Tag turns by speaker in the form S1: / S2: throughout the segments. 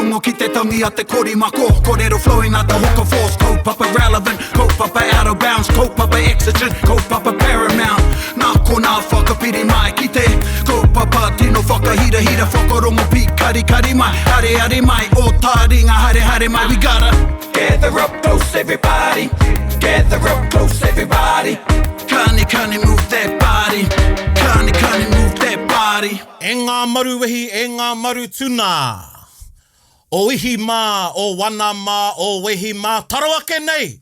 S1: Rongo ki te tangi a te korimako. Kōrero flowing a te hoka force. Kaupapa relevant, kaupapa out of bounds. Kaupapa exigent, kaupapa paramount. Nā ko nā whakapiri mai ki te kaupapa tino whakahira hira. Whakarongo pi kari kari mai. Hare hare mai, o Taringa hare hare mai. We gotta gather up close everybody. Gather up close everybody. Kani move that body. Kani move that body.
S2: E ngā maruwehi, e ngā maru tuna. O ihi mā, o wana mā, o wehi mā, tarawake nei.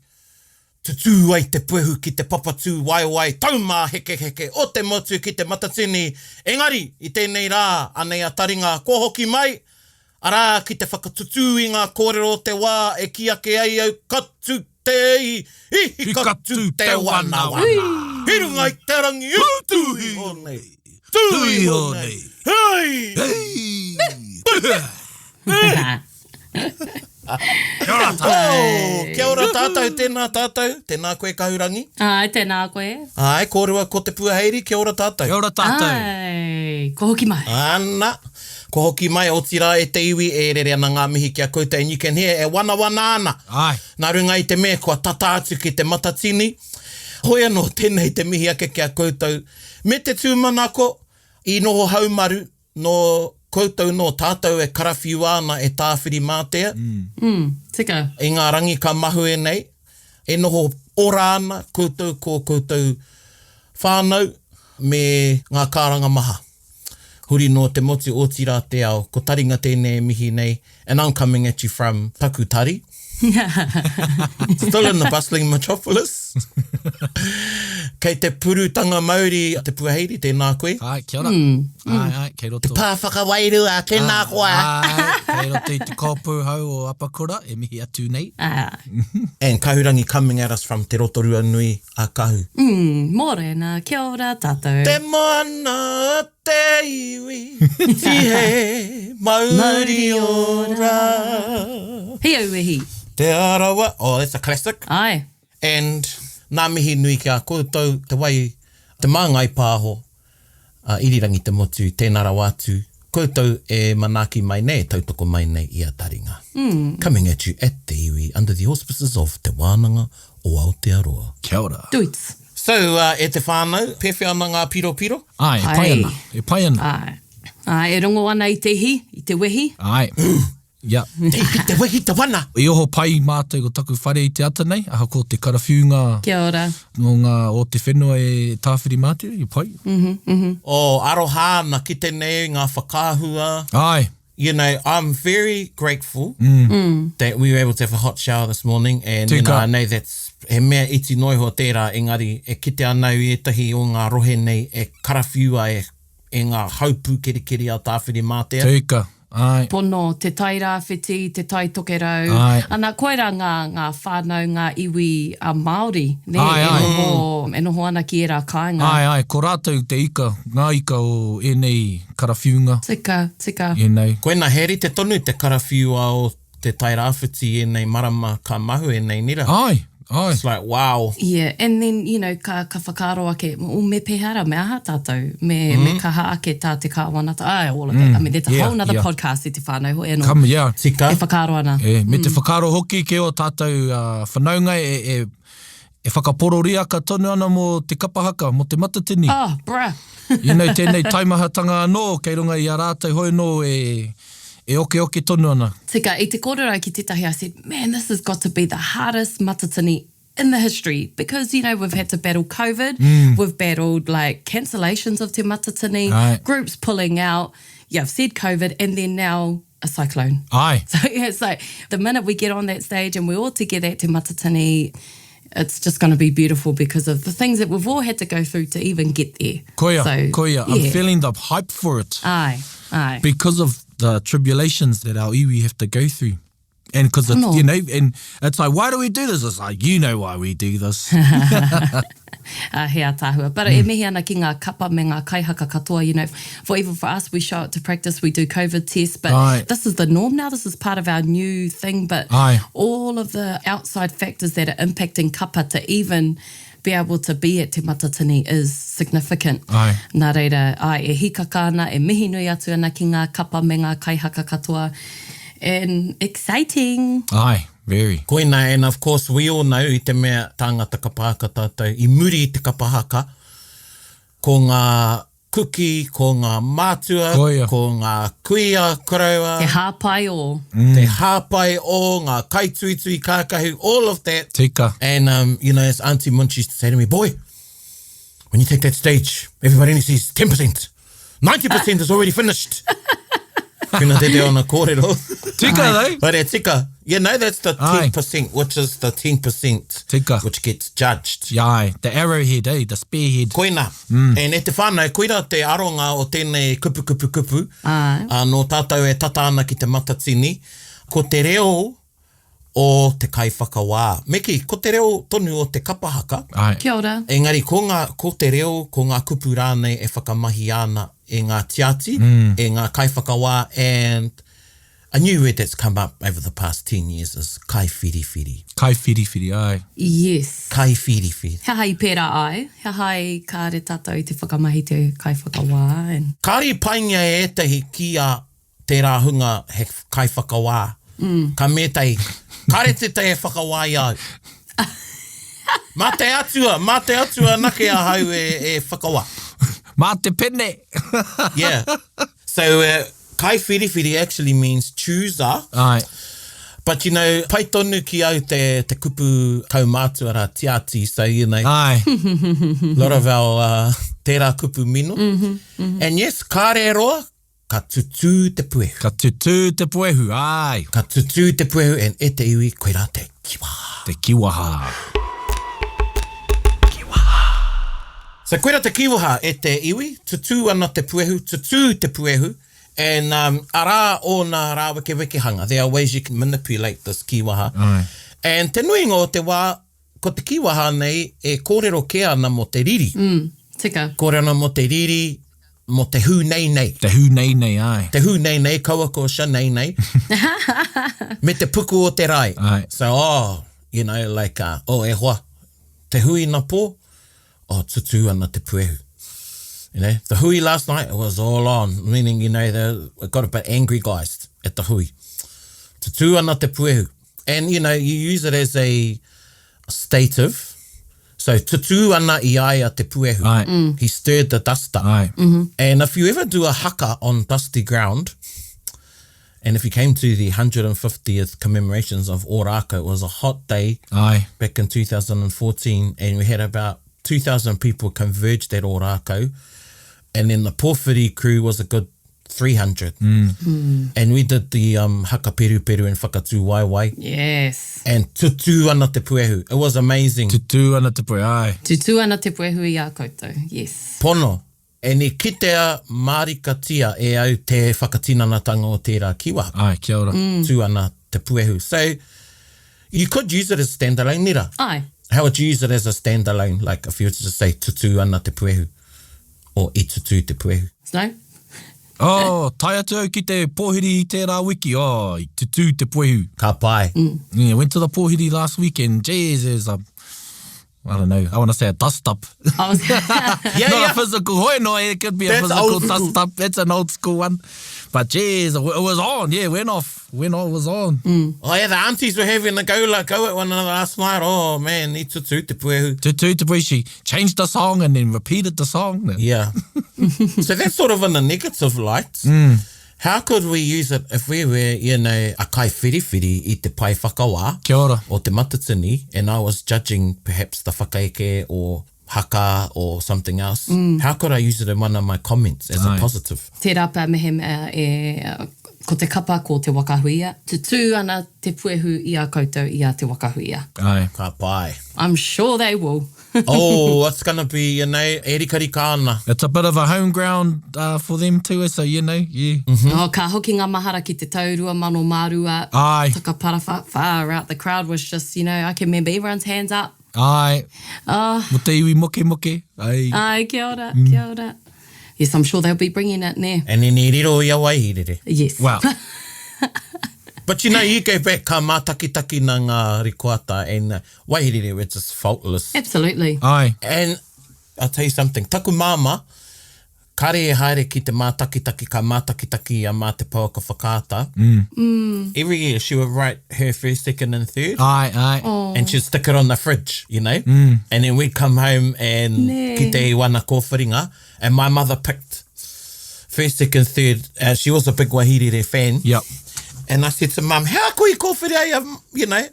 S2: Tutu ai te puehu ki te papatū waiwai, taumā heke heke, o te motu ki te Matatini. Engari, i tēnei rā, anei a Taringa, ko hoki mai. Arā, ki te whakatutu i ngā kōrero o te wā, e ki ake ai au katu te ihi katu te wana wana. Hirungai te rangi, tuhi honei. Tuhi honei. Hei! Hei! Kia ora tātou. Kia ora tātou, tēnā tātou. Tēnā koe Kahurangi.
S3: Ai, tēnā koe.
S2: Ai, kōrua ko te puaheiri, kia ora tātou.
S4: Kia ora tātou.
S3: Ai, ko hoki mai.
S2: Ana. Ko hoki mai o tira e te iwi e rere ana ngā mihi kia kouta and you can hear e wana ana.
S4: Ai.
S2: Nā runga i te mea kua tata atu ki te Matatini. Hoi anō tēnei te mihi ake kia koutou. Me te tūmanako, i noho haumaru no koutou no tātou e karawhiu ana e tāwhiri mātea.
S3: Tika.
S2: I ngā rangi ka mahu e nei. E noho ora ana koutou ko koutou whānau me ngā kāranga maha. Huri no te motu o tira te ao, ko Taringa tēnei mihi nei, and I'm coming at you from Takutari. Still in the bustling metropolis. Kei te purutanga Māori, te puaheiri, tēnā koe.
S4: Ai, kia ora. Ai, kei roto.
S2: Te pāwhakawairua, tēnā koe.
S4: Ai, kei roto i te kōpū hau o Apakura, e mihi atu nei.
S2: And Kahurangi coming at us from Te Rotorua Nui a Kahu.
S3: Morena, kia ora tātou.
S2: Te mana te iwi, tihe Māori ora.
S3: Hei au wehi.
S2: Te arawa, oh, that's a classic.
S3: Ai.
S2: And nā mihi nui ki a koutou, te wai, te māngai pāho, irirangi te motu, tēnā rawa atu, koutou e manaki mai nei, tautoko mai nei i a Taringa. Coming at you at te iwi, under the auspices of te wānanga o Aotearoa.
S4: Kia ora.
S3: Duits.
S2: So, e te whānau, pewhia ana ngā piro piro?
S4: Ai, e pai ana. E pai ana.
S3: Ai, e rongo ana i te hi, i te wehi.
S4: Ai. Yeah.
S2: Te wehi te wana.
S4: I oho pai mātou ko taku whare i te ata nei, aha ko te karawhiunga
S3: Kia ora.
S4: no ngā o te whenua e tāwhiri mātou, i pai.
S2: O arohana ki te nei, ngā whakāhua.
S4: Ai.
S2: You know, I'm very grateful that we were able to have a hot shower this morning, and you know, I know that's he mea iti noiho tērā, engari e kite anau i etahi o ngā rohe nei e karawhiua e ngā haupū keri a tāwhiri mātea.
S4: Tika. Ai.
S3: Pono, te tai rāwhiti, te tai tokerau.
S4: Ai.
S3: Ana koera ngā whānau, ngā iwi a Māori. Ne,
S4: Ai,
S3: e noho ana ki e rā kāinga.
S4: Ai, ko rātou te ika, ngā ika o enei karawhiunga.
S3: Tika.
S4: Enei.
S2: Koe nā heri te tonu te karawhiua o te tai rāwhiti e nei marama ka mahu e nei nira.
S4: Ai.
S2: It's like, wow.
S3: Yeah, and then, you know, ka whakaro ake, o me pehara, me aha tātou, me kaha ake tā te kāwanata, all of it. I mean, there's a whole nother podcast i te whānau, ho e no.
S4: Come, yeah.
S2: Tika.
S3: E whakaro ana.
S4: Me te whakaro hoki ke o tātou whanaunga e whakapororia ka tonu ana mo te kapahaka, mo te Matatini.
S3: Oh, bruh.
S4: You know, tēnei taimahatanga anō, kei runga i a rātou hoi no e oke tonu ana.
S3: Tika, i te kōrero ki tētahi, I said, man, this has got to be the hardest Matatini in the history because, you know, we've had to battle COVID, we've battled like cancellations of te Matatini, groups pulling out, I've said COVID, and then now a cyclone.
S4: Ai.
S3: So yeah, it's like the minute we get on that stage and we're all together at te Matatini, it's just going to be beautiful because of the things that we've all had to go through to even get there.
S4: Koia.
S3: Yeah.
S4: I'm feeling the hype for it.
S3: Aye.
S4: Because of the tribulations that our iwi have to go through. And because, you know, and it's like, why do we do this? It's like, you know why we do this.
S3: Hea tāhua. But e mihi ana ki ngā kapa me ngā kaihaka katoa, you know, even for us, we show up to practice, we do COVID tests, but this is the norm now, this is part of our new thing, but all of the outside factors that are impacting kapa to even be able to be at te Matatini is significant. Nā reira, e hikaka ana, e mihi nui atu ana ki ngā kapa me ngā kaihaka katoa. and exciting.
S4: Ai, very.
S2: Koina, and of course, we all know i te mea tāngata kapahaka tātou, i muri i te kapahaka, ko ngā kuki, ko ngā mātua,
S4: Koia.
S2: ko ngā kuia, karaua,
S3: Te hāpai o.
S2: te hāpai o, ngā kaituitui, kākahu, all of that.
S4: Tika.
S2: And, you know, as Auntie Munch used to say to me, boy, when you take that stage, everybody only sees 10%. 90% is already finished. Kuna te reo na kōrero.
S4: Tika, though.
S2: But e tika. You know, that's the
S4: Aye.
S2: 10%, which is the 10%
S4: Tika.
S2: which gets judged.
S4: Ai, the arrowhead, the spearhead.
S2: Koina. E ne te whānau, koira te aronga o tēnei kupu.
S3: Ai.
S2: No tātou e tata ana ki te Matatini. Ko te reo o te kaiwhakawā. Meki, ko te reo tonu o te kapahaka.
S4: Ai.
S3: Kia ora.
S2: Engari, ko te reo, ko ngā kupu rānei e whakamahi ana e ngā tiati, e ngā kaiwhakawā, and a new word that's come up over the past 10 years is kaiwhiriwhiri.
S4: Kaiwhiriwhiri, ai.
S3: Yes.
S2: Kaiwhiriwhiri.
S3: Hea hai pērā ai. Hea hai kāre tātou i te whakamahi te kaiwhakawā. And...
S2: Kāri paingia e etahi ki a tērā hunga he kaiwhakawā. Ka mētai, kāre te te whakawā i au. Mā te atua nake a hau e whakawā.
S4: Mā te pene.
S2: Yeah. So, kaiwhiriwhiri actually means chooser.
S4: Ai.
S2: But, you know, pai tonu ki au te kupu kaumātua rā tiati. So, you know,
S4: Ai.
S2: a lot of our tērā kupu mino. And yes, kāre roa, ka tutu te puehu.
S4: Ka tutu te poehu, ai.
S2: Ka tutu te puehu, and e te iwi, koe rā te kiwaha.
S4: Te kiwaha.
S2: So, koe rā te kiwaha e te iwi, tutu ana te puehu, tutu te puehu, and arā o nā rā weke hanga. There are ways you can manipulate this kiwaha.
S4: Ai.
S2: And te nuinga o te wā, ko te kiwaha nei, e kōrero ke ana mo te riri.
S3: Tika.
S2: Kōrero ana mo te riri, mo te hu nei nei.
S4: Te hu nei nei, ai.
S2: Te hu nei nei, kaua ko sha nei nei. Me te puku o te rai.
S4: Ai.
S2: So, you know, like, e hoa, te hui na pō, tutu ana te puehu. You know, the hui last night, it was all on, meaning, you know, we got a bit angry guys at the hui. Tutu ana te puehu. And, you know, you use it as a stative. So, tutu ana I ai a te puehu.
S4: Ai.
S2: He stirred the dust up.
S4: Ai.
S2: And if you ever do a haka on dusty ground, and if you came to the 150th commemorations of Oraka, it was a hot day
S4: Ai.
S2: back in 2014, and we had about 2,000 people converged at Orako, and then the pōwhiri crew was a good 300. And we did the haka peru and whakatū waiwai.
S3: Yes.
S2: And tutu ana te puehu. It was amazing.
S4: Tutu ana te poe, ai.
S3: Tutu ana te puehu I a koutou. Yes.
S2: Pono. E ni kitea marikatia e au te whakatinanatanga o tērā kiwaha.
S4: Ai, kia ora.
S2: Tu ana te puehu. So, you could use it as standalone nira.
S3: Ai.
S2: How would you use it as a standalone? Like if you were to just say tutu ana te puehu. Or I tutu te puehu.
S3: No?
S4: Oh, tai atu au ki te pōhiri I tērā wiki. Oh, I tutu te poehu.
S2: Ka pai.
S4: Yeah, went to the pōhiri last week and geez, there's a, I don't know, I want to say a dust up.
S3: I was...
S2: Yeah,
S4: Not
S2: yeah.
S4: a physical hoinoe, it could be
S2: That's
S4: a physical
S2: old
S4: dust
S2: school.
S4: up. That's an old school one. But geez, it was on. Yeah, went off. It was on.
S2: Oh yeah, the aunties were having a go at one another last night. Oh man, I tutu te puehu.
S4: Tutu te poehu, she changed the song and then repeated the song.
S2: Yeah. So that's sort of in the negative light. How could we use it if we were, you know, a kaiwhiriwhiri I te pai whakawā
S4: Kia ora.
S2: o te Matatini, and I was judging perhaps the whakaeke or haka or something else? How could I use it in one of my comments as a positive?
S3: Te rapa mehem ko te kapa ko te wakahuia. Tutu ana te puehu I a koutou I a te wakahuia.
S4: Ai.
S2: Ka pai.
S3: I'm sure they will.
S2: Oh, it's going to be, you know, erikari kāna.
S4: It's a bit of a home ground for them too, so you know, yeah.
S3: Oh, ka hoki ngā mahara ki te taurua mano mārua.
S4: Ai.
S3: Taka para far out. The crowd was just, you know, I can remember everyone's hands up.
S4: Ai. Mo te iwi moke. Ai.
S3: Ai, kia ora, kia ora. Yes, I'm sure they'll be bringing it there.
S2: And then i riro I a waihirere.
S3: Yes.
S4: Wow.
S2: But you know, you go back ka mātakitaki na ngā rikoata and waihirere were just faultless.
S3: Absolutely.
S4: Ai.
S2: And I'll tell you something, taku māma, kare e haere ki te mātakitaki ka mātakitaki a mā te pauka whakaata. Every year she would write her first, second and third.
S4: Aye.
S2: And she'd stick it on the fridge, you know. And then we'd come home and ki te iwana kōwhiringa. And my mother picked first, second, third. She was a big Wahirere fan.
S4: Yep.
S2: And I said to Mum, how koe kōwhiri, you know.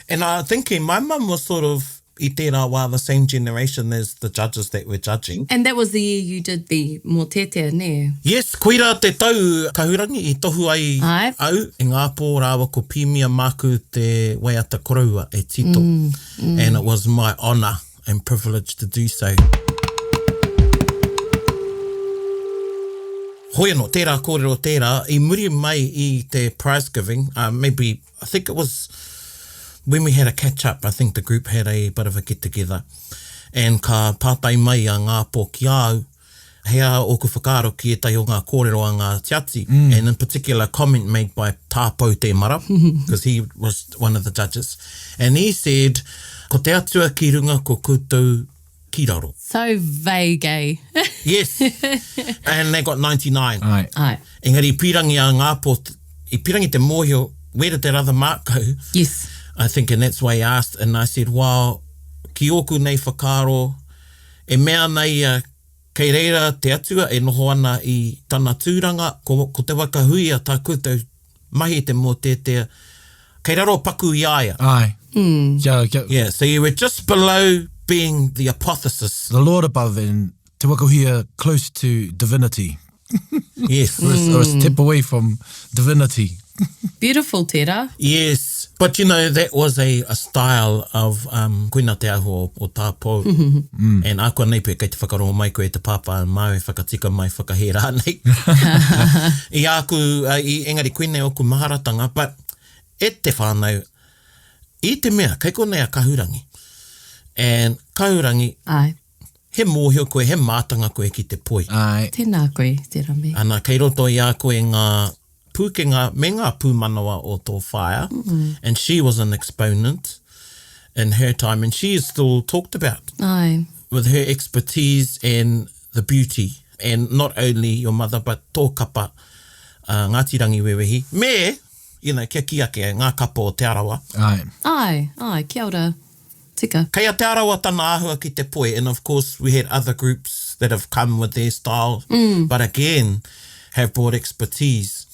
S2: And I'm thinking, my mum was sort of I tērā wā the same generation as the judges that were judging.
S3: And that was the year you did the mōtetea, ne?
S2: Yes, koira te tau Kahurangi I tohu ai au. E ngā pō rāwa ko pīmia māku te waiata koraua e tito. And it was my honour and privilege to do so. Hoi anō, tērā kōrero tērā, I muri mai I te prize giving, maybe, I think it was when we had a catch-up, I think the group had a bit of a get-together. And ka pātai mai a ngā pō ki au, hea o ku whakaaro ki e tai o ngā kōrero a ngā tiati. And in particular, a comment made by Tāpou Te Mara, because he was one of the judges. And he said, ko te atua ki runga ko koutou ki raro.
S3: So vague, eh?
S2: Yes. And they got 99.
S3: Ai.
S2: Engari, pirangi a ngā pō, I pirangi te mōhio, where did that other mark go?
S3: Yes.
S2: I think, and that's why he asked, and I said, wow, ki oku nei whakaro, e mea nei kei reira te atua, e noho ana I tana tūranga, ko te wakahui a tā koutou mahi te mōtetea, kei raro paku I aia.
S4: Aye.
S2: Yeah, so you were just below being the apotheosis.
S4: The Lord above and te wakahuia close to divinity.
S2: Yes.
S4: Or a step away from divinity.
S3: Beautiful, tērā.
S2: Yes. But, you know, that was a style of koina te aho o tāpou. And a koa nei pē, kei te whakarongo mai koe te pāpā mau e whakatika mai whakahe rānei. I aku, I engari koene o ku maharatanga, but e te whānau, I te mea, kei konei a Kahurangi. And Kahurangi,
S3: Ai.
S2: he mōhio koe, he mātanga koe ki te poi.
S4: Aye.
S3: Tēnā koe, tērā me.
S2: Ana, kei roto I a koe ngā pūkenga me ngā pūmanawa o tō whaia. And she was an exponent in her time, and she is still talked about.
S3: Ai.
S2: With her expertise and the beauty, and not only your mother, but tō kapa, Ngāti Rangi Wewehi. Me, you know, kia ki ake, ngā kapa o te arawa.
S3: Ai, kia ora, tika.
S2: Kei a te arawa tana āhua ki te poi, and of course we had other groups that have come with their style, but again, have brought expertise.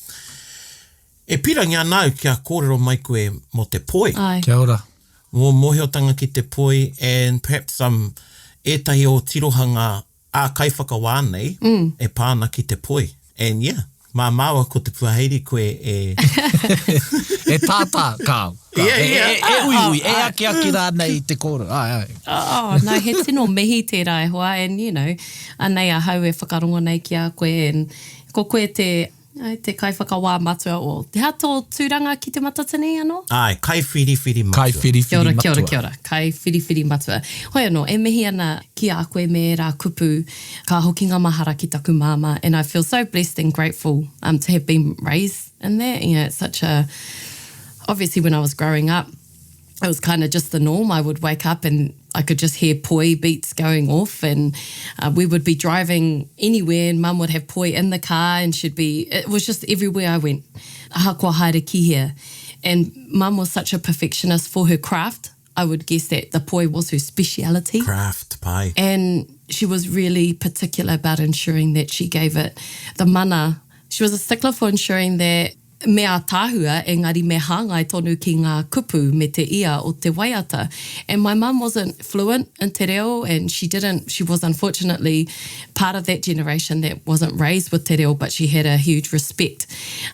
S2: E pirangi anau kia kōrero mai koe mo te poi.
S3: Ai.
S4: Kia ora.
S2: Mō mohiotanga ki te poi, and perhaps ētahi o tirohanga a kaiwhakawā nei, e pāna ki te poi. And yeah, mā māua ko te puaheiri koe e...
S4: E tātā kāu. E ui, e ake rānei te kōrero. Ai.
S3: Oh, no, he tino mihi tērā e hoa, and you know, anei a hau e whakarongo nei ki a koe, and ko koe te kaiwhakawā matua o te hato tūranga ki te Matatini anō?
S2: Ai, kaiwhiriwhiri matua.
S4: Kaiwhiriwhiri matua.
S3: Kia ora. Kaiwhiriwhiri matua. Hoi anō, e mihi ana ki a koe me rā kupu ka hokinga mahara ki taku māma, and I feel so blessed and grateful to have been raised in that. You know, it's such a... Obviously, when I was growing up, it was kind of just the norm. I would wake up and I could just hear poi beats going off, and we would be driving anywhere and Mum would have poi in the car, and it was just everywhere I went. Aha kua haere ki here. And Mum was such a perfectionist for her craft. I would guess that the poi was her speciality.
S2: Craft pie.
S3: And she was really particular about ensuring that she gave it the mana. She was a stickler for ensuring that mea tāhua, engari me hāngai tonu ki ngā kupu me te ia o te waiata. And my mum wasn't fluent in te reo, and she was unfortunately part of that generation that wasn't raised with te reo, but she had a huge respect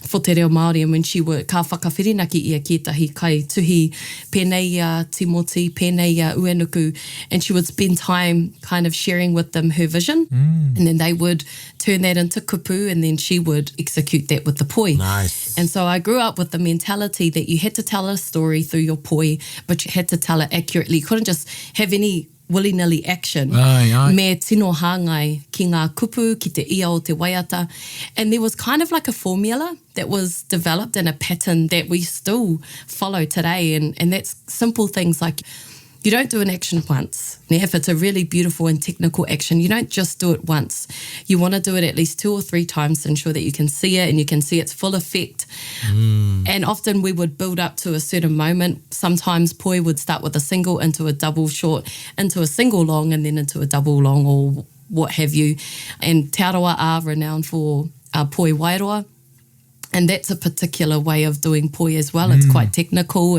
S3: for te reo Māori, and when she would ka whakawhirinaki ia ki tahi kai tuhi pēnei ia timoti, pēnei ia uenuku, and she would spend time kind of sharing with them her vision, and then they would turn that into kupu, and then she would execute that with the poi.
S2: Nice.
S3: And so I grew up with the mentality that you had to tell a story through your poi, but you had to tell it accurately. You couldn't just have any willy-nilly action.
S4: Ai.
S3: Me tino hāngai ki ngā kupu, ki te ia o te waiata. And there was kind of like a formula that was developed and a pattern that we still follow today. And that's simple things like You don't do an action once. If it's a really beautiful and technical action, you don't just do it once. You want to do it at least 2 or 3 times to ensure that you can see it and you can see its full effect. And often we would build up to a certain moment. Sometimes poi would start with a single into a double short, into a single long, and then into a double long or what have you. And Te Arawa are renowned for poi wairoa. And that's a particular way of doing poi as well. It's quite technical.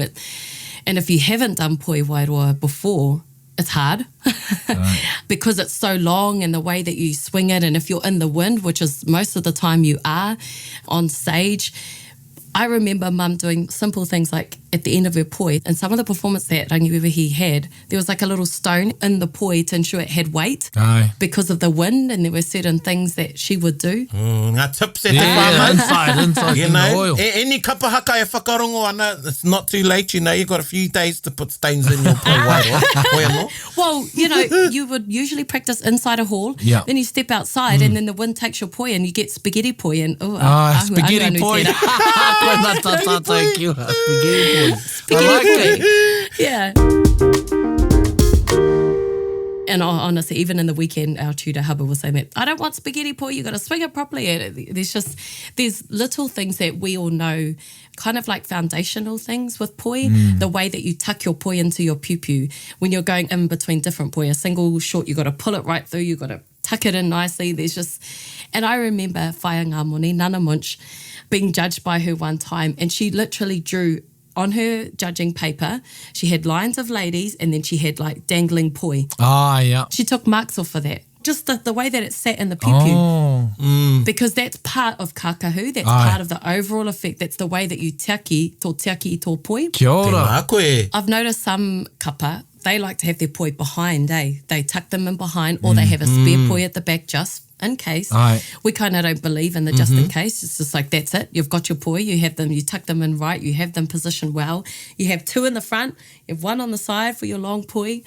S3: And if you haven't done poi wairoa before, it's hard because it's so long and the way that you swing it. And if you're in the wind, which is most of the time you are on stage, I remember Mum doing simple things like at the end of her poi, and some of the performance that Kaiwhiriwhiri had, there was like a little stone in the poi to ensure it had weight because of the wind, and there were certain things that she would do.
S2: Ngā tips e te whānau.
S4: Inside
S2: You
S4: in the
S2: know,
S4: oil.
S2: any kapahaka e whakarongo ana, it's not too late, you know, you've got a few days to put stains in your poi wairoa. Koe anō?
S3: Well, you know, you would usually practice inside a hall, then you step outside and then the wind takes your poi and you get spaghetti poi and
S4: spaghetti poi. Spaghetti poi.
S3: Spaghetti poi. Yeah. And honestly, even in the weekend, our tutor Hubba was saying that, I don't want spaghetti poi, you got to swing it properly. There's little things that we all know, kind of like foundational things with poi, the way that you tuck your poi into your piu-piu. When you're going in between different poi, a single short, you got to pull it right through, you got to tuck it in nicely. And I remember Whaia Ngā Moni, Nana Munch, being judged by her one time, and she literally drew on her judging paper, she had lines of ladies and then she had like dangling poi. She took marks off for that. Just the way that it sat in the piu-piu. Because that's part of kakahu, that's part of the overall effect. That's the way that you teaki tō poi.
S4: Kia ora.
S3: I've noticed some kapa, they like to have their poi behind, They tuck them in behind, or they have a spare poi at the back just in case. We kind of don't believe in the just in case. It's just like, that's it. You've got your poi, you have them, you tuck them in right, you have them positioned well. You have 2 in the front, you have 1 on the side for your long poi.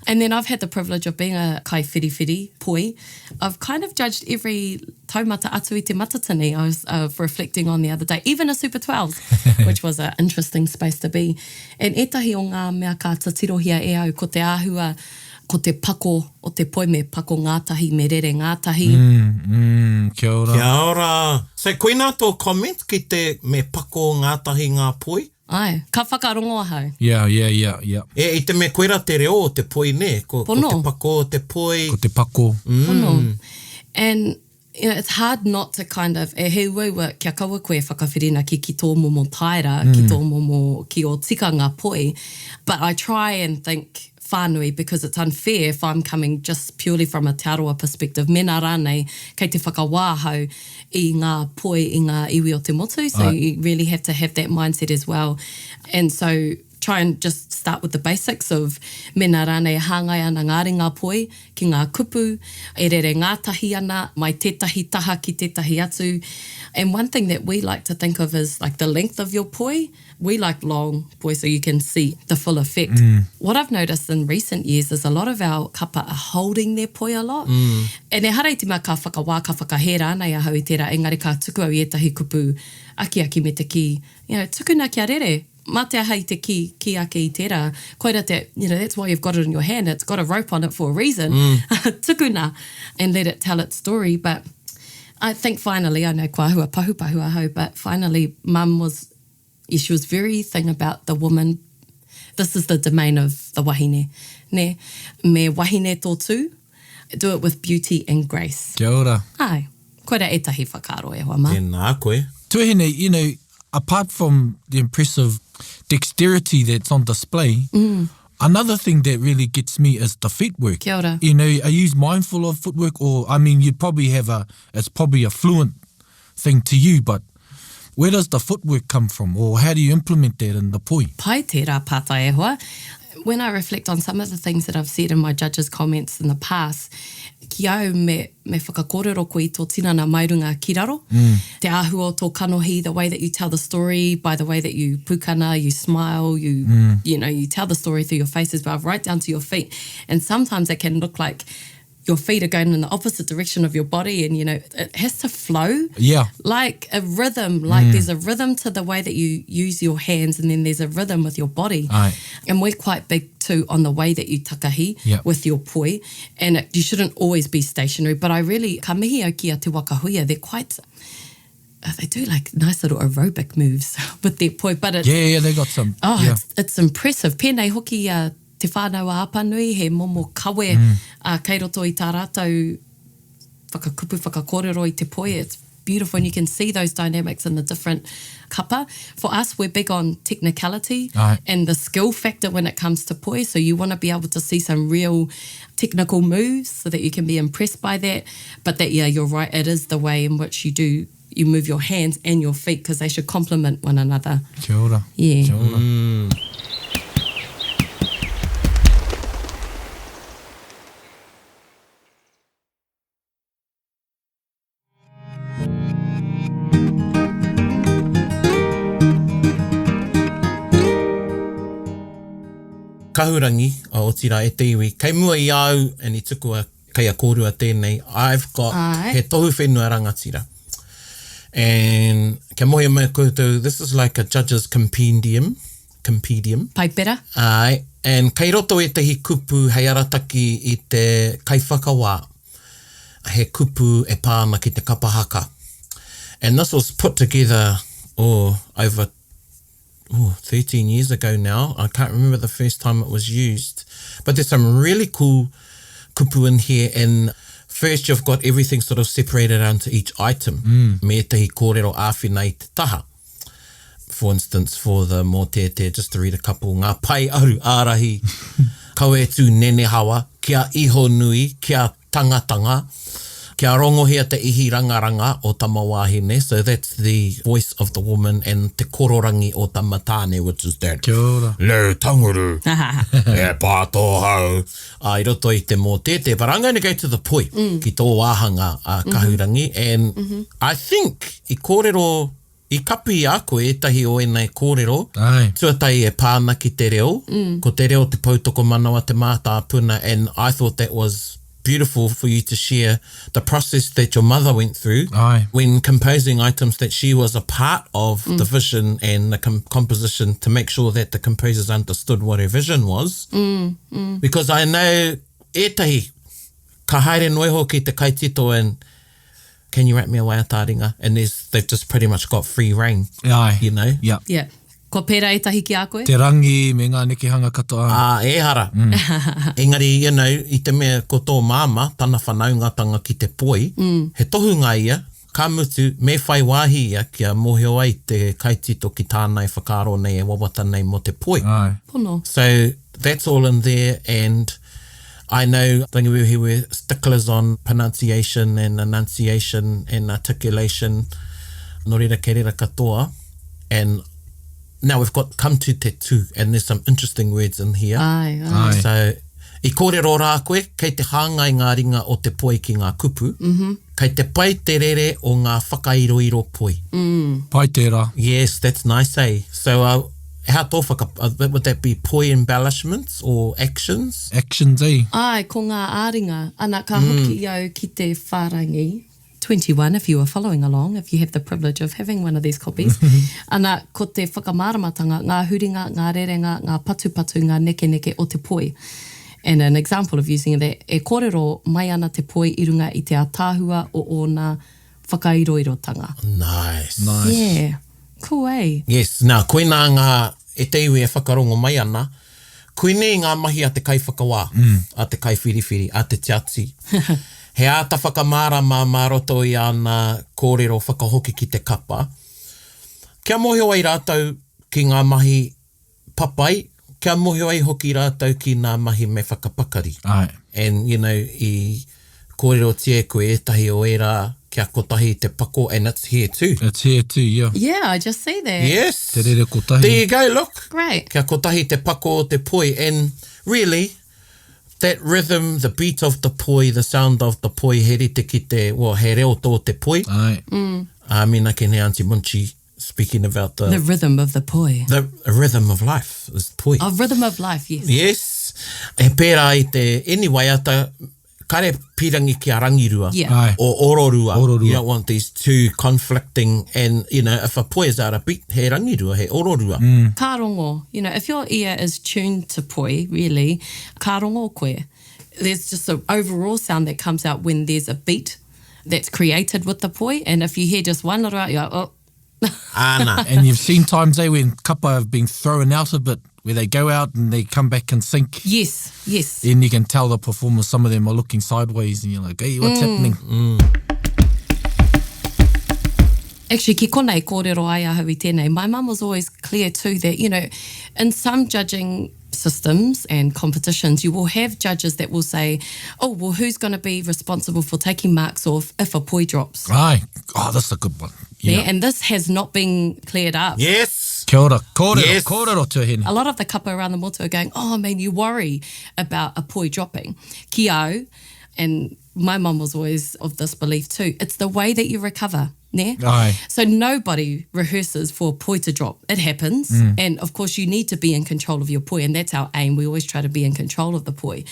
S3: And then I've had the privilege of being a kaiwhiriwhiri poi. I've kind of judged every taumata atu I te Matatini. I was reflecting on the other day, even a Super 12, which was an interesting space to be. And etahi o ngā mea ka tatirohia e au ko te āhua, ko te pako o te poi me pako ngātahi, me rere ngātahi.
S4: Kia ora.
S2: Kia ora. So koina tō comment ki te me pako ngātahi ngā poi?
S3: Ai, ka whakarongo ahau.
S4: Yeah.
S2: I te me koera te reo o te poi ne, ko te pako o te poi.
S4: Ko te pako.
S3: Pono. And you know, it's hard not to kind of, e he uaua kia kaua koe whakawhirina ki tō momo taira, ki tō momo ki o tika ngā poi. But I try and think whānui, because it's unfair if I'm coming just purely from a Te Arawa perspective. Mena rānei, kei te whakawāhau I ngā poi, I ngā iwi o te motu. So you really have to have that mindset as well. And so try and just start with the basics of mena rānei hāngai ana ngāri ngā poi ki ngā kupu, e rere ngātahi ana, mai tētahi taha ki tētahi atu. And one thing that we like to think of is like the length of your poi. We like long poi so you can see the full effect. What I've noticed in recent years is a lot of our kapa are holding their poi a lot. E ne hara I te mea ka whakawā, ka whakahe rānei ahau I tērā, engari ka tuku au I etahi kupu, aki me te ki. You know, tukuna kia rere. Mā te aha I te ki ake I tērā. Koira te, you know, that's why you've got it in your hand. It's got a rope on it for a reason. Tukuna. And let it tell its story. But I think finally, I know kua hua pahu ahau, but finally Mum she was very thing about the woman. This is the domain of the wahine. Ne, me wahine tō tū, do it with beauty and grace.
S4: Kia ora.
S3: Ai, koira etahi whakaro e hoa ma.
S2: Tēnā koe.
S4: Tuahine, you know, apart from the impressive dexterity that's on display, another thing that really gets me is the footwork.
S3: Kia ora.
S4: You know, are you mindful of footwork? Or, I mean, you'd probably it's probably a fluent thing to you, but where does the footwork come from? Or how do you implement that in the poi?
S3: Pai tērā pātai e hoa. When I reflect on some of the things that I've said in my judges' comments in the past, ki au me whakakorero koe I tō tinana mairunga ki raro. Te āhua o tō kanohi, the way that you tell the story, by the way that you pukana, you smile, you know, you tell the story through your faces, but right down to your feet. And sometimes it can look like your feet are going in the opposite direction of your body and, you know, it has to flow.
S4: Yeah.
S3: Like a rhythm, like there's a rhythm to the way that you use your hands and then there's a rhythm with your body.
S4: Aye.
S3: And we're quite big too on the way that you takahi with your poi. And you shouldn't always be stationary, but I really, ka mihi au kia te wakahuia, they're quite... they do like nice little aerobic moves with their poi, but it's...
S4: Yeah, they got some.
S3: Oh, it's impressive. Pēnei hoki te whānau a apanui, he momo kawe kei roto i tā rātou whakakupu, whakakōrero i te poi. It's beautiful and you can see those dynamics in the different kapa. For us, we're big on technicality and the skill factor when it comes to poi. So you want to be able to see some real technical moves so that you can be impressed by that. But that, yeah, you're right, it is the way in which you move your hands and your feet because they should complement one another.
S4: Kia ora.
S3: Yeah.
S4: Kia ora.
S2: Kahurangi a Otira e te iwi. Kei mua I au e ni tuku a kei a kōrua tēnei. I've got he tohu whenua rangatira. And kia mohi mai koutou, this is like a judge's compendium.
S3: Pai pera.
S2: Ai. And kei roto e tehi kupu hei arataki I te kaiwhakawā. He kupu e pāna ki te kapahaka. And this was put together over 13 years ago now. I can't remember the first time it was used. But there's some really cool kupu in here. And first you've got everything sort of separated onto each item. Me tehi kōrero āwhina I te taha. For instance, for the mōtete, just to read a couple. Ngā pai aru ārahi. Kau e tū nene hawa. Kia iho nui. Kia tangatanga. Kia rongohia te ihi rangaranga o tama wāhine. So that's the voice of the woman and te kororangi o ta matane, which is that.
S4: Kia ora.
S2: Le tanguru. E pātō hau. I roto I te mōtete. But I'm going to go to the poi. Ki tō wāhanga a Kahurangi. And I think I kōrero, I kapi a koe etahi o enei kōrero. Tuatai e pāna ki te reo. Ko te reo te pautoko manawa te mātā puna. And I thought that was beautiful for you to share the process that your mother went through when composing items that she was a part of the vision and the composition to make sure that the composers understood what her vision was. Because I know etahi, ka haere noi hoki te kaitito and can you wrap me away a Taringa? And they've just pretty much got free reign, you know?
S3: Yeah. Ko pēra e tahi ki a koe?
S4: Te rangi me ngā nekehanga katoa.
S2: Ehara. Engari, you know, I te mea ko tō māma, tana whanaungatanga ki te poi, he tohunga ia, ka mutu, me whai wāhi ia kia mōhio ai te kaitito ki tānei whakaro nei e wawata nei mo te poi.
S3: Pono.
S2: So that's all in there, and I know Rangiwihi were sticklers on pronunciation and enunciation and articulation, no reira ke reira katoa, and now we've got come to te tū, and there's some interesting words in here. So, I kōrero rā koe, kei te hāngai ngā ringa o te poi ki ngā kupu, kei te pai te rere o ngā whakairoiro poi.
S4: Pai tērā.
S2: Yes, that's nice, eh? So, how tō would that be poi embellishments or actions?
S4: Actions, eh?
S3: Ai, ko ngā āringa, ana ka hoki au ki te whārangi. 21, if you were following along, if you have the privilege of having one of these copies. Ana, ko te whakamāramatanga, ngā huringa, ngā rerenga, ngā patu-patu, ngā neke-neke o te poi. And an example of using that, e kōrero mai ana te poi I runga I te atāhua o ōna whakairoirotanga.
S2: Nice.
S3: Yeah. Cool, eh?
S2: Yes. Now, koe nā ngā e te iwi e whakarongo mai ana, koe nei ngā mahi a te kaiwhakawā, a te kaiwhiriwhiri, a te tiati. He āta whakamārama mā roto I ana kōrero whakahoki ki te kapa. Kia mohio ai rātou ki ngā mahi papai, kia mohio ai hoki rātou ki ngā mahi me whakapakari. And, you know, I kōrero tie koe etahi o era kia kotahi te pako, and it's here too.
S4: It's here too, yeah.
S3: Yeah, I just see that.
S2: Yes.
S4: Te rere kotahi.
S2: There you go, look.
S3: Great.
S2: Kia kotahi te pako o te poi, and really, that rhythm, the beat of the poi, the sound of the poi, he rite ki te, well, he reo tō te poi. Mina ke ne Auntie Munchi speaking about the
S3: rhythm of the poi.
S2: The rhythm of life is poi.
S3: Rhythm of life, yes.
S2: Yes. He pērā I te, anyway, ata kare pirangi ki a rangirua
S3: Yeah.
S2: or ororua.
S4: Ororua.
S2: You don't want these two conflicting, and, you know, if a poi is out of beat, he rangirua, he ororua.
S3: Ka rongo, you know, if your ear is tuned to poi, really, ka rongo koe. There's just an overall sound that comes out when there's a beat that's created with the poi, and if you hear just one little out, you're like, oh.
S2: Ana.
S4: And you've seen times, when kapa have been thrown out a bit, where they go out and they come back and sync.
S3: Yes.
S4: Then you can tell the performers, some of them are looking sideways, and you're like, hey, what's happening?
S3: Actually, ki konei kōrero ai ahau I tēnei. My mum was always clear too that, you know, in some judging systems and competitions, you will have judges that will say, oh, well, who's going to be responsible for taking marks off if a poi drops?
S4: Aye. Oh, that's a good one.
S3: Yeah. And this has not been cleared up.
S2: Yes.
S4: Kia ora. Kōrero.
S2: Yes.
S4: Kōrero tuhine.
S3: A lot of the kapa around the motu are going, oh, man, you worry about a poi dropping. Ki au, and my mum was always of this belief too, it's the way that you recover. Ne?
S4: Aye.
S3: So nobody rehearses for a poi to drop. It happens. And of course you need to be in control of your poi, and that's our aim. We always try to be in control of the poi.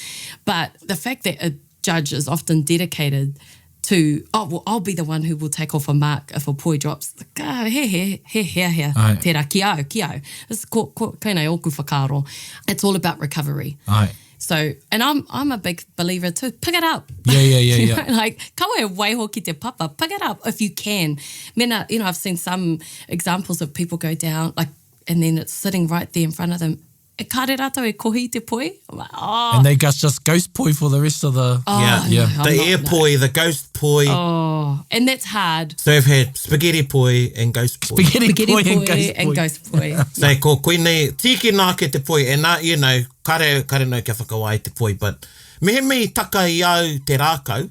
S3: But the fact that a judge is often dedicated to, oh, well, I'll be the one who will take off a mark if a poi drops. He.
S4: Aye.
S3: Tērā, ki au. This is koinei oku whakaro. It's all about recovery.
S4: Aye.
S3: So, and I'm a big believer too. Pick it up.
S4: Yeah.
S3: You know, like, kaua waiho ki te papa. Pick it up if you can. Mena, you know, I've seen some examples of people go down, like, and then it's sitting right there in front of them. E kāre rātou e kohi te poi? I'm like, oh.
S4: And they just ghost poi for the rest of the...
S3: Oh,
S2: Yeah.
S3: no,
S2: The
S3: I'm
S2: air
S3: not, no.
S2: poi, the ghost poi.
S3: Oh, and that's hard.
S2: So I've had spaghetti poi and ghost poi.
S3: Spaghetti
S4: poi
S3: poi and ghost poi.
S2: So ko koinei, tiki nā ke te poi, and you know, kare no kia whakawā te poi, but me taka I au te rākau,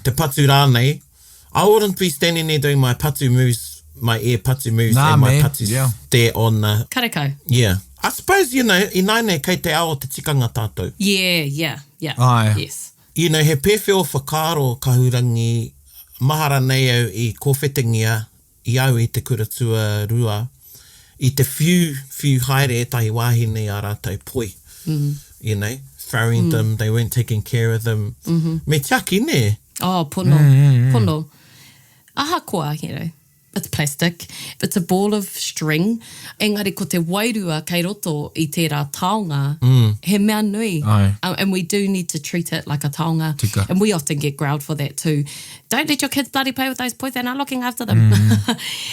S2: te patu rānei, I wouldn't be standing there doing my patu moves, my air patu moves,
S4: Nah,
S2: and my
S4: man.
S2: patu
S4: Yeah.
S2: there on the...
S3: Karekau.
S2: Yeah. I suppose, you know, I naine kei te ao te tikanga tātou.
S3: Yeah.
S4: Aye.
S3: Yes.
S2: You know, he pēwhio whakaro kahurangi, mahara nei au I kōwhetingia, I au I te kuratua rua, I te few haere tahi wāhine a rātou poi. You know, throwing them, they weren't taking care of them. Me tiaki ne?
S3: Oh, pono. Ahakoa, you know, it's plastic. It's a ball of string. Engari, ko te wairua kei roto I tērā taonga, he mea nui.
S4: Aye.
S3: And we do need to treat it like a taonga.
S4: Tika.
S3: And we often get growled for that too. Don't let your kids bloody play with those poi, they're not looking after them.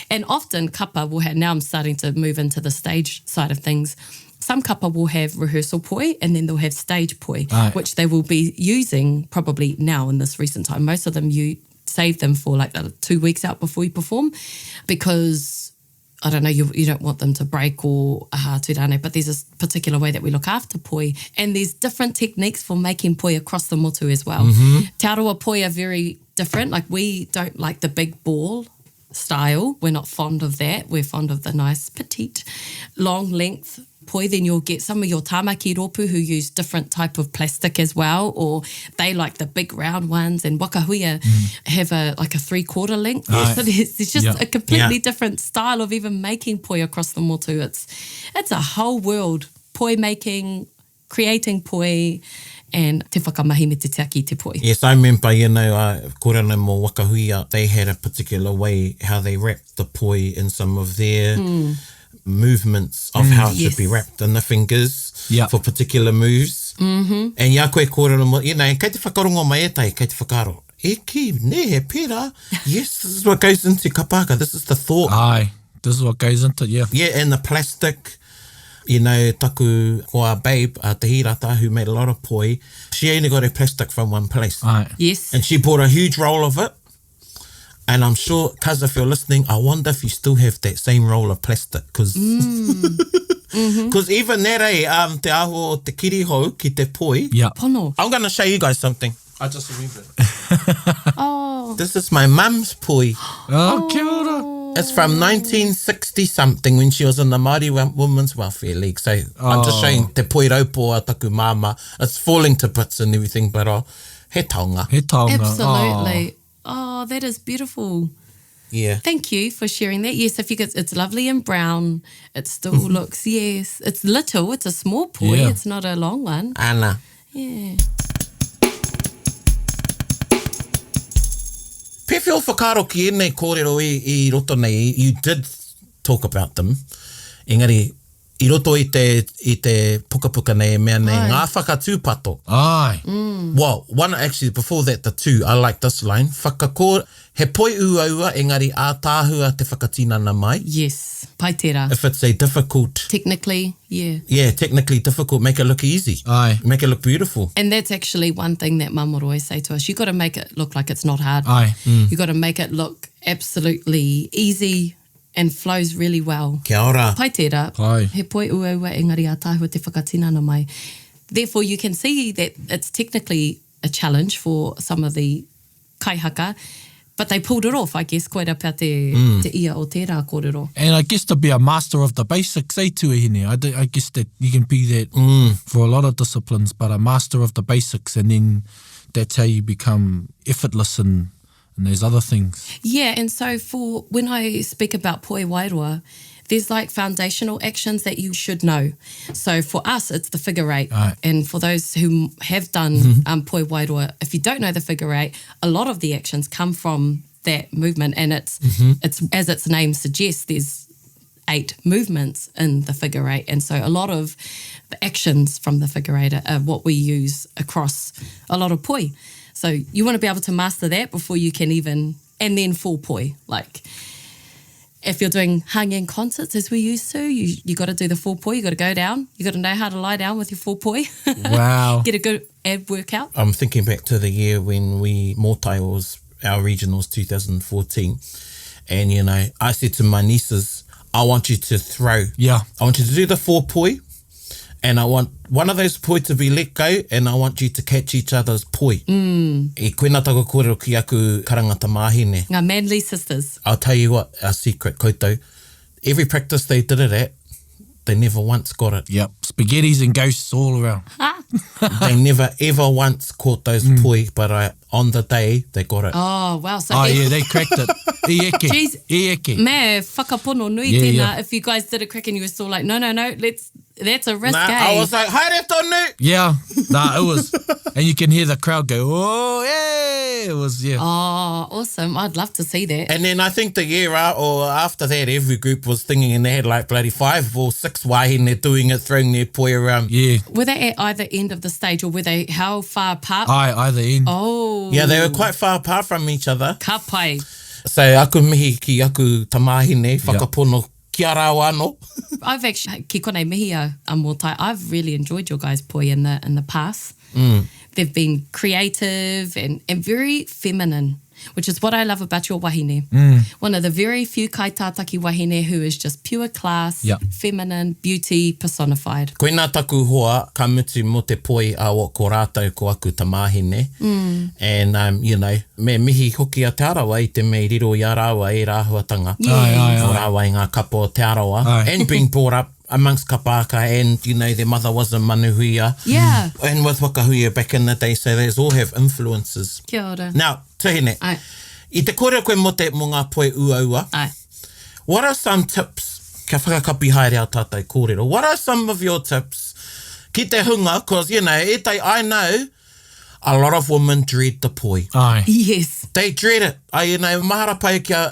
S3: And often kapa will have, now I'm starting to move into the stage side of things, some kapa will have rehearsal poi and then they'll have stage poi,
S4: Aye.
S3: which they will be using probably now in this recent time. Most of them you save them for like the 2 weeks out before you perform, because I don't know, you don't want them to break or rānei, but there's a particular way that we look after poi, and there's different techniques for making poi across the motu as well. Te aroa poi are very different. Like, we don't like the big ball style. We're not fond of that. We're fond of the nice petite long length poi. Then you'll get some of your tamaki ropu who use different type of plastic as well, or they like the big round ones, and wakahuia have a 3/4 length.
S4: Aye.
S3: So there's just
S4: Yeah.
S3: a completely
S2: Yeah.
S3: different style of even making poi across the motu. It's a whole world, poi making, creating poi, and te whakamahi me te tiaki te poi.
S2: Yes, I remember, you know, korana mo wakahuia, they had a particular way how they wrapped the poi in some of their movements of how it should be
S3: Yes.
S2: wrapped in the fingers
S4: Yeah.
S2: for particular moves. And ia koe korana mo, you know, kei te whakarongo mai e tai, kei te whakaro. E ki, ne he pera. Yes, this is what goes into kapahaka. This is the thought.
S4: Aye. This is what goes into it, yeah.
S2: Yeah, and the plastic, you know, taku ko a babe, te hirata, who made a lot of poi, she only got her plastic from one place.
S4: Aye.
S3: Yes.
S2: And she bought a huge roll of it. And I'm sure, cuz if you're listening, I wonder if you still have that same roll of plastic. Because even there, te aho o te kirihau ki te poi.
S4: Yeah.
S3: Pono.
S2: I'm going to show you guys something. I just remembered.
S3: Oh.
S2: This is my mum's poi.
S4: Oh, kia ora.
S2: It's from 1960-something when she was in the Māori Women's Welfare League. So I'm just showing te poi raupo a taku māma. It's falling to bits and everything, but he taonga.
S4: He taonga.
S3: Absolutely. Oh, that is beautiful.
S2: Yeah.
S3: Thank you for sharing that. Yes, if you could, it's lovely and brown. It still looks, yes. It's little. It's a small poi.
S4: Yeah.
S3: It's not a long one.
S2: Ana.
S3: Yeah.
S2: whiwhio whakaro ki ēnei kōrero I roto nei, you did talk about them. Engari, I roto I te puka nei, mea nei, ngā whakatūpato.
S4: Ai.
S2: Well, one actually, before that, the two, I like this line. Whakakō, he poi uaua, engari ātāhua te whakatinana mai.
S3: Yes, pai tērā.
S2: If it's a difficult...
S3: Technically, yeah.
S2: Yeah, technically difficult, make it look easy.
S4: Ai.
S2: Make it look beautiful.
S3: And that's actually one thing that Mum would always say to us. You got to make it look like it's not hard.
S4: Ai.
S3: You got to make it look absolutely easy and flows really well.
S2: Kia ora.
S3: Pai tērā.
S4: Pai.
S3: He poi uaua engari ātāhua te whakatinana mai. Therefore, you can see that it's technically a challenge for some of the kaihaka, but they pulled it off, I guess, koera pia te ia o tērā kōrero.
S4: And I guess to be a master of the basics, tuahine. I guess that you can be that for a lot of disciplines, but a master of the basics, and then that's how you become effortless and those other things.
S3: Yeah, and so for when I speak about poi wairoa, there's like foundational actions that you should know. So for us, it's the figure eight.
S4: Right.
S3: And for those who have done poi wairoa, if you don't know the figure eight, a lot of the actions come from that movement. And it's as its name suggests, there's 8 movements in the figure eight. And so a lot of the actions from the figure eight are what we use across a lot of poi. So you want to be able to master that before you can even, and then full poi. Like if you're doing hanging concerts as we used to, you got to do the full poi, you got to go down, you got to know how to lie down with your full poi.
S4: Wow.
S3: Get a good ab workout.
S2: I'm thinking back to the year when Mōtai was, our regionals 2014. And, you know, I said to my nieces, I want you to throw.
S4: Yeah.
S2: I want you to do the 4 poi. And I want one of those poi to be let go, and I want you to catch each other's poi. E koina tako kōrero ki aku karangata māhine.
S3: Ngā manly sisters.
S2: I'll tell you what, our secret, koutou, every practice they did it at, they never once got it.
S4: Yep. Spaghettis and ghosts all around.
S2: They never ever once caught those poi, but on the day, they got it.
S3: Oh, wow. So
S4: Yeah, they cracked it. I eke.
S3: Jeez.
S4: I eke.
S3: Me whakapono nui
S4: Yeah,
S3: tēnā.
S4: yeah.
S3: If you guys did it quick and you were still like, no, that's a risk,
S2: Nah,
S3: eh?
S2: I was like, haere tonu!
S4: Yeah. Nah, it was. And you can hear the crowd go, oh, yeah. It was, yeah.
S3: Oh, awesome. I'd love to see that.
S2: And then I think the year or after that, every group was thinking, and they had like bloody 5 or 6 wahine doing it, throwing their poi around.
S4: Yeah.
S3: Were they at either end of the stage or were they how far apart?
S4: Either end.
S3: Oh.
S2: Yeah, they were quite far apart from each other.
S3: Ka pai.
S2: So aku mihi ki aku tamahine, whakapono kia rāua anō.
S3: I've actually, ki konei mihi a Mōtai, I've really enjoyed your guys' poi in the past. They've been creative and very feminine, which is what I love about your wahine. One of the very few kaitātaki wahine who is just pure class, feminine, beauty personified.
S2: Koina taku hoa, ka mutu mo te poi a o ko rātou ko aku tamahine. And, you know, me mihi hoki a te arawa I te mei riro I a rāua e rāhuatanga.
S4: Ai.
S2: O rāua I ngā kapa o te arawa.
S4: Ai.
S2: And being brought up amongst kapahaka, and, you know, their mother was a manuhuia.
S3: Yeah.
S2: And with wakahuia back in the day, so they all have influences.
S3: Kia ora.
S2: Now, tuhine,
S3: Ai.
S2: I te kōrero koe mo ngā poi uaua,
S3: Ai.
S2: what are some tips, kia whakakapi haere au tātou kōrero, what are some of your tips ki te hunga, because, you know, I know a lot of women dread the poi.
S4: Ai.
S3: Yes.
S2: They dread it. You know, mahara pai kia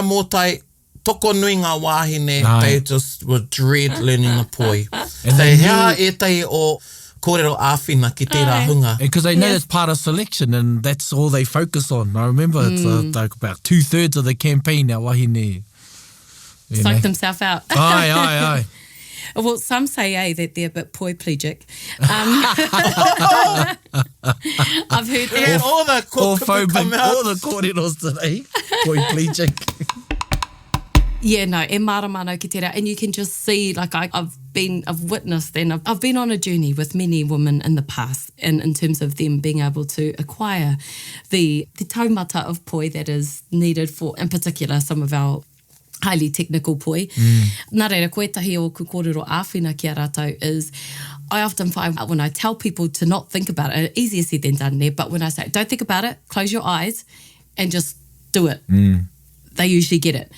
S2: Mōtai, toko nui ngā wāhine, they just would dread learning the poi. So hea tai o kōrero āwhina ki tērā hunga.
S4: Because they know it's part of selection and that's all they focus on. I remember it's like about 2/3 of the campaign now, wahine.
S3: Psych themselves out.
S4: Aye.
S3: Well, some say that they're a bit poi-plegic. I've heard that.
S2: Yeah, all the
S4: All
S2: kōrero come
S4: phobic,
S2: out.
S4: all the kōreros today. Quadriplegic.
S3: Yeah, no, e māramano ki tērā. And you can just see, like, I've witnessed and I've been on a journey with many women in the past in terms of them being able to acquire the taumata of poi that is needed for, in particular, some of our highly technical poi. Nā reira, koetahi o ku kōrero āwhina ki a rātou is, I often find when I tell people to not think about it, easier said than done there, but when I say, don't think about it, close your eyes and just do it. they usually get it.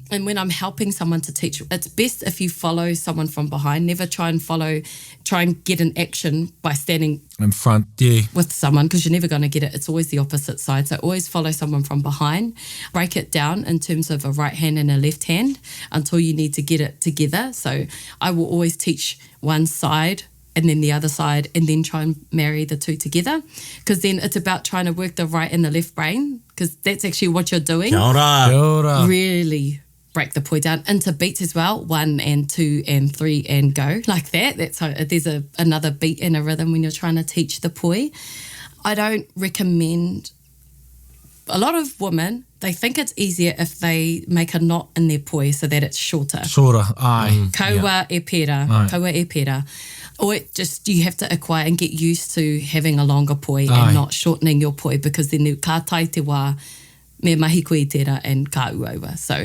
S3: And when I'm helping someone to teach, it's best if you follow someone from behind. Never try and get an action by standing
S4: in front,
S3: with someone, because you're never going to get it. It's always the opposite side. So always follow someone from behind. Break it down in terms of a right hand and a left hand until you need to get it together. So I will always teach one side and then the other side, and then try and marry the two together, because then it's about trying to work the right and the left brain, because that's actually what you're doing.
S2: Kia ora.
S4: Kia ora.
S3: Really break the poi down into beats as well, 1 and 2 and 3 and go, like that. That's how there's another beat and a rhythm when you're trying to teach the poi. I don't recommend, a lot of women, they think it's easier if they make a knot in their poi so that it's shorter.
S4: Shorter, aye.
S3: Kaua e pera, kaua e pera. Or you have to acquire and get used to having a longer poi and not shortening your poi, because then ka tai te wā me mahi koe i tērā and ka uaua. So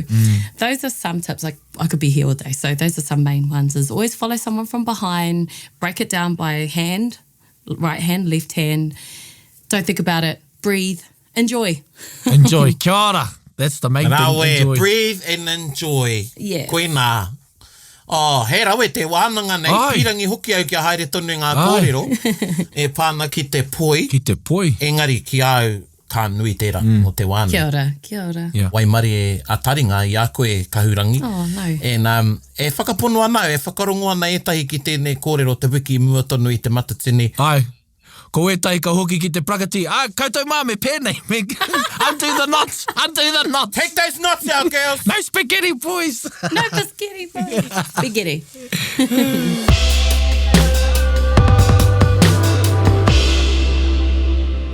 S3: those are some tips. Like, I could be here all day. So those are some main ones, is always follow someone from behind, break it down by hand, right hand, left hand. Don't think about it. Breathe. Enjoy.
S4: Enjoy. Kia ora. That's the main thing. Enjoy.
S2: Breathe and enjoy.
S3: Yeah.
S2: Koe nā. Oh, he rawe te wānanga nei, pirangi hoki au kia haere tonu ngā kōrero, e pāna ki te poi.
S4: Ki te poi.
S2: Engari ki au ka nui tērā o te wānanga.
S3: Kia ora, kia ora.
S4: Yeah.
S2: Waimare a Taringa i a koe Kahurangi.
S3: Oh, no.
S2: E whakapono ana, e whakarongo ana etahi ki tēnei kōrero te wiki mua tonu i te Matatini.
S4: Ai. Ko e tai ka hoki ki te prakati. Koutou mā me pēnei. Undo the knots. Undo the knots.
S2: Take those knots out, girls.
S4: No spaghetti, boys.
S3: No spaghetti, boys. Spaghetti.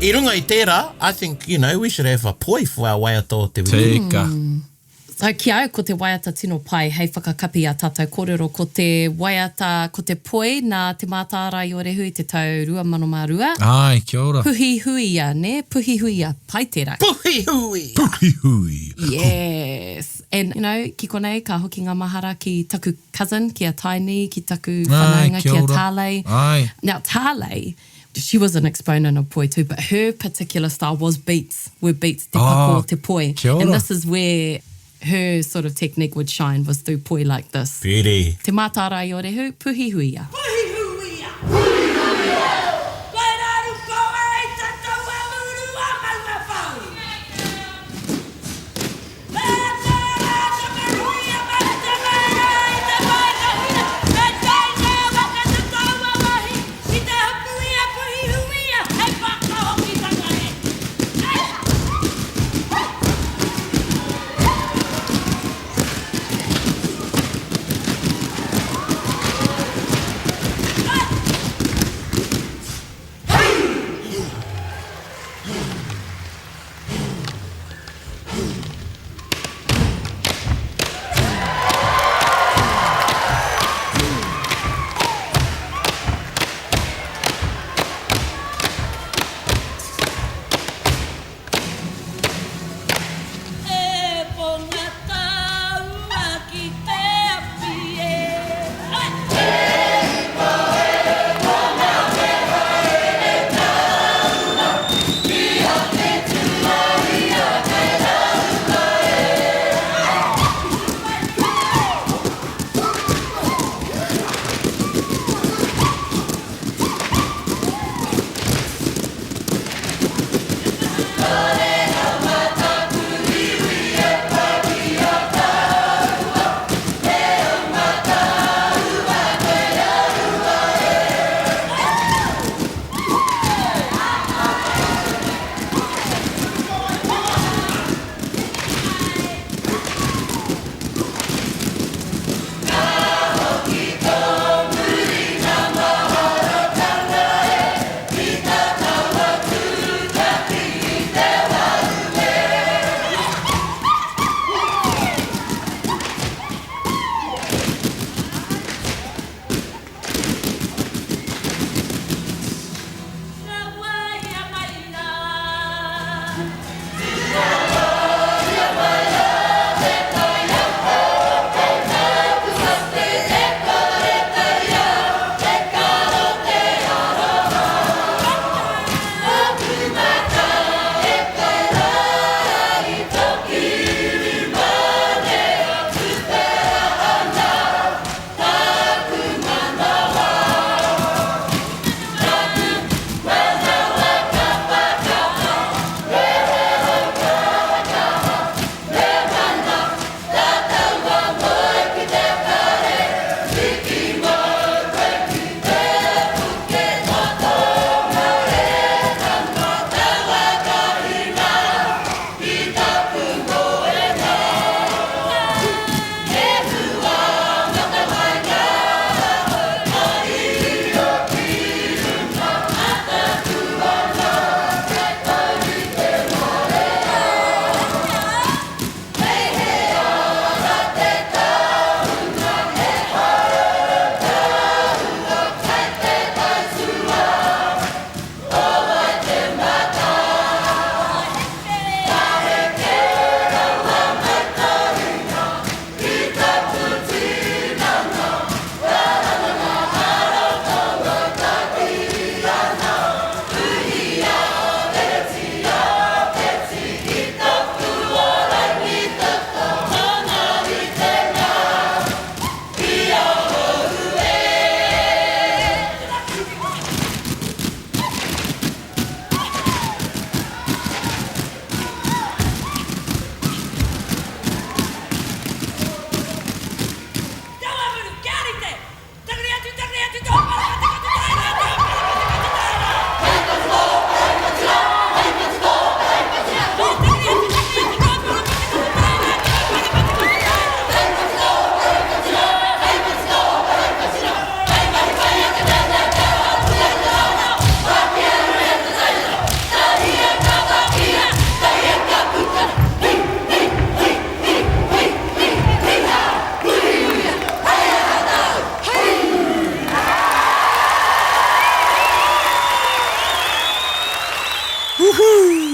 S2: I runga i tērā, I think, we should have a poi for our waiata te wiki.
S4: Tika.
S3: So ki au ko te waiata tino pai, hei whakakapi a tātou kōrero, ko te waiata, ko te poi nā te mātāra i o rehu i te tau 2002.
S4: Ai, kia ora.
S3: Puhi huia, ne? Puhi huia, pai tērā.
S2: Puhi hui!
S4: Puhi hui.
S3: Yes. And, ki konei, ka hoki ngā mahara ki taku cousin, ki a Taini, ki taku whanaunga, ki a Tālei.
S4: Ai.
S3: Now, Tālei, she was an exponent of poi too, but her particular style was beats, te pako, te poi.
S4: Kia ora.
S3: And this is where her sort of technique would shine, was through poi like this.
S2: Piri.
S3: Te mātāra i o rehu, puhi huia.
S5: Puhi huia! Puhi huia! Kai raru koe i tatou a muru a maua pau! Mea te rata me huia, mea te mea i te maika huia, me kai ngā waka te tau a wahi, i te hapui a puhi huia, hei waka hoki tanga e.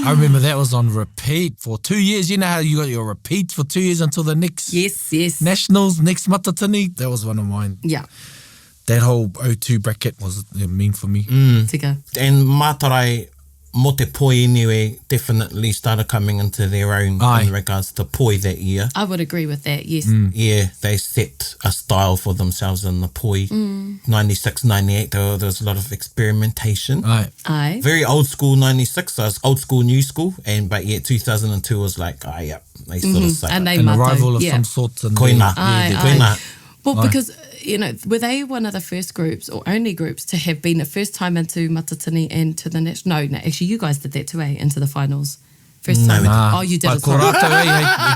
S4: I remember that was on repeat for 2 years. You know how you got your repeats for 2 years until the next Nationals, next Matatini? That was one of mine.
S3: Yeah.
S4: That whole 02 bracket was mean for me.
S3: Tika.
S2: And Mātarai, mo te poi anyway, definitely started coming into their own in regards to poi that year.
S3: I would agree with that, yes.
S2: Yeah, they set a style for themselves in the poi. 96, 98, there was a lot of experimentation.
S3: Aye.
S2: Very old school 96, so it's old school, new school. But 2002 was like, they sort of say
S3: And
S2: like,
S3: they
S4: An
S3: mato,
S4: arrival of
S3: yeah.
S4: some sort.
S2: Koina. Koina.
S3: Well, because, you know, were they one of the first groups or only groups to have been the first time into Matatini and to the national? No, actually you guys did that too, into the finals. First time. Oh, you did it.
S4: Ko rātou,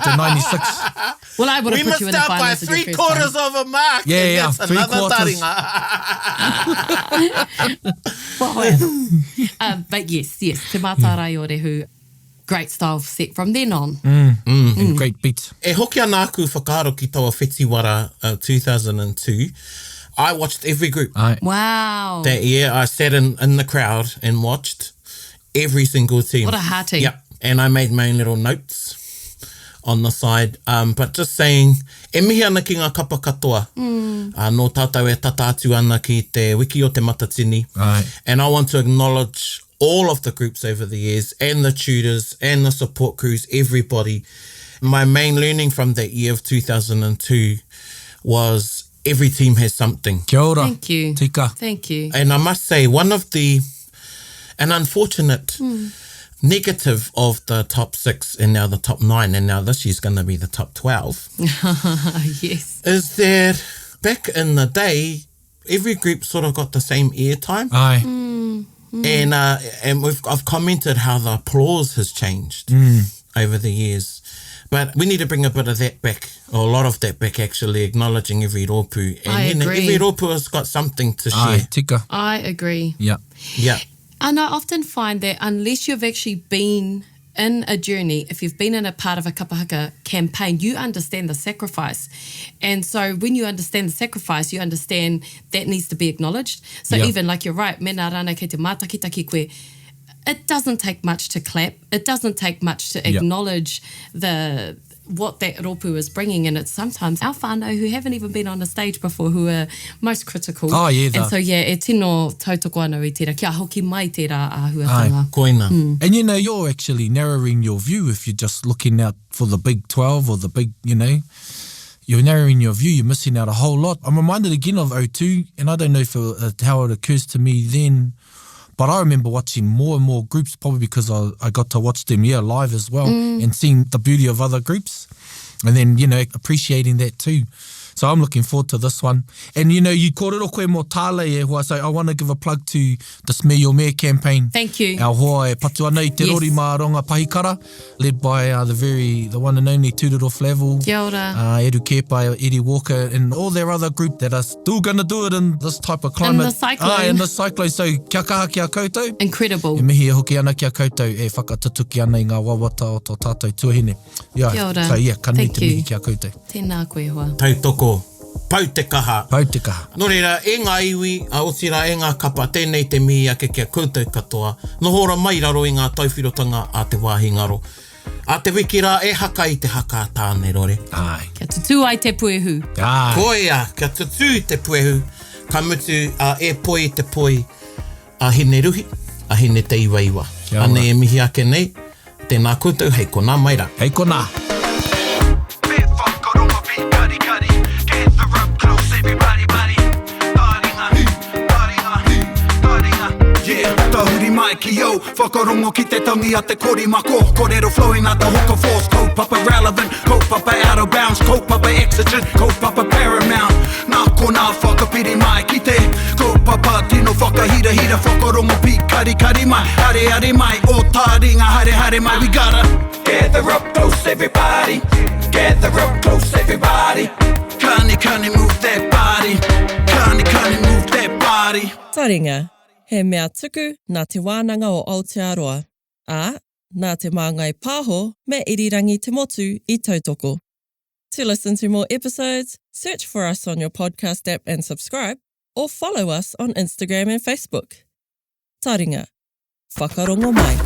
S4: the 96.
S3: Well, I would have
S2: We
S3: put you in
S2: missed
S3: the
S2: out by
S3: finals.
S2: 3/4 of a mark.
S4: Yeah,
S2: and that's
S4: 3/4.
S2: Taringa.
S3: But yes, te Mātarai o Rehu, great style set from then on.
S4: And great beats.
S2: E hoki ana aku whakaaro ki taua whetiwara 2002. I watched every group.
S3: Wow.
S2: That year, I sat in the crowd and watched every single team.
S3: What a hearty.
S2: Yep. And I made my own little notes on the side. But just saying, e mihi ana ki ngā kapa katoa. Nō tātou e tata atu ana ki te wiki o te Matatini. And I want to acknowledge all of the groups over the years and the tutors and the support crews, everybody. My main learning from that year of 2002 was every team has something.
S4: Kia ora.
S3: Thank you.
S4: Tika.
S3: Thank you.
S2: And I must say, an unfortunate negative of the top 6 and now the top 9 and now this year's going to be the top 12
S3: Yes.
S2: is that back in the day, every group sort of got the same airtime. And I've commented how the applause has changed over the years. But we need to bring a bit of that back, or a lot of that back actually, acknowledging every rōpū. And
S3: I agree.
S2: Every rōpū has got something to share.
S4: Tika.
S3: I agree.
S4: Yeah.
S2: Yeah.
S3: And I often find that unless you've actually been in a journey, if you've been in a part of a kapahaka campaign, you understand the sacrifice. And so when you understand the sacrifice, you understand that needs to be acknowledged. So even like you're right, mena rānei kei te mātakitaki koe, it doesn't take much to clap. It doesn't take much to acknowledge what that rōpū is bringing. And it's sometimes our whānau who haven't even been on the stage before who are most critical. And so, e tino tautoko anō i tērā, kia hoki mai tērā āhuatanga.
S2: Koina.
S4: And you know, you're actually narrowing your view if you're just looking out for the big 12 or the big, you know, you're narrowing your view, you're missing out a whole lot. I'm reminded again of 02, and I don't know if how it occurs to me then, but I remember watching more and more groups, probably because I got to watch them, live as well, and seeing the beauty of other groups, and then, you know, appreciating that too. So I'm looking forward to this one. And, you know, you kōrero koe mō tāle e hoa, so I want to give a plug to the Smear Your Mayor campaign.
S3: Thank you.
S4: Our hoa e patu ana i te rori mā ronga pahikara, led by the one and only Tūrero Flavel.
S3: Kia ora.
S4: Eru Kepa, Eddie Walker, and all their other group that are still going to do it in this type of climate.
S3: In the cyclone.
S4: In the cyclone. So kia kaha kia koutou.
S3: Incredible.
S4: E mihi e hoki ana kia koutou e whakatutuki ana i ngā wawata o tō tātou tuahine.
S3: Kia ora.
S4: So ka nui
S3: Thank
S4: te mihi
S3: you.
S4: kia koutou.
S3: Tēnā koe hoa.
S2: Tautoko. Pau te kaha.
S4: Pau te kaha.
S2: Nō reira, e ngā iwi, a otira e ngā kapa, tēnei te mihi ake kia koutou katoa. Nō hora mai raro i ngā tauwhirotanga a te wāhi ngaro. A te wikira e haka i te haka tāne rore.
S3: Kia tutu ai te puehu.
S2: Koea, kia tutu te puehu. Ka mutu e poi te poi a hine ruhi, a hine te iwa iwa. Ane e mihi ake nei, tēnā koutou, hei kona maira.
S4: Hei kona.
S1: Tahuri mai ki yo, whakarongo ki te tangi a te kori mako. Kōrero flowing at the hook of force. Kaupapa relevant, kaupapa out of bounds. Kaupapa exigent, kaupapa paramount. Nā ko nā whakapiri mai ki te kaupapa tino whakahira hira. Whakarongo pi kari kari mai, hare hare mai. O Taringa hare hare mai. We gotta gather up close everybody. Gather up close everybody. Kani move that body. Kani move that body.
S6: Taringa. He mea tuku nā te wānanga o Aotearoa, ā, nā te māngai pāho me irirangi te motu I tautoko. To listen to more episodes, search for us on your podcast app and subscribe, or follow us on Instagram and Facebook. Taringa. Whakarongo mai.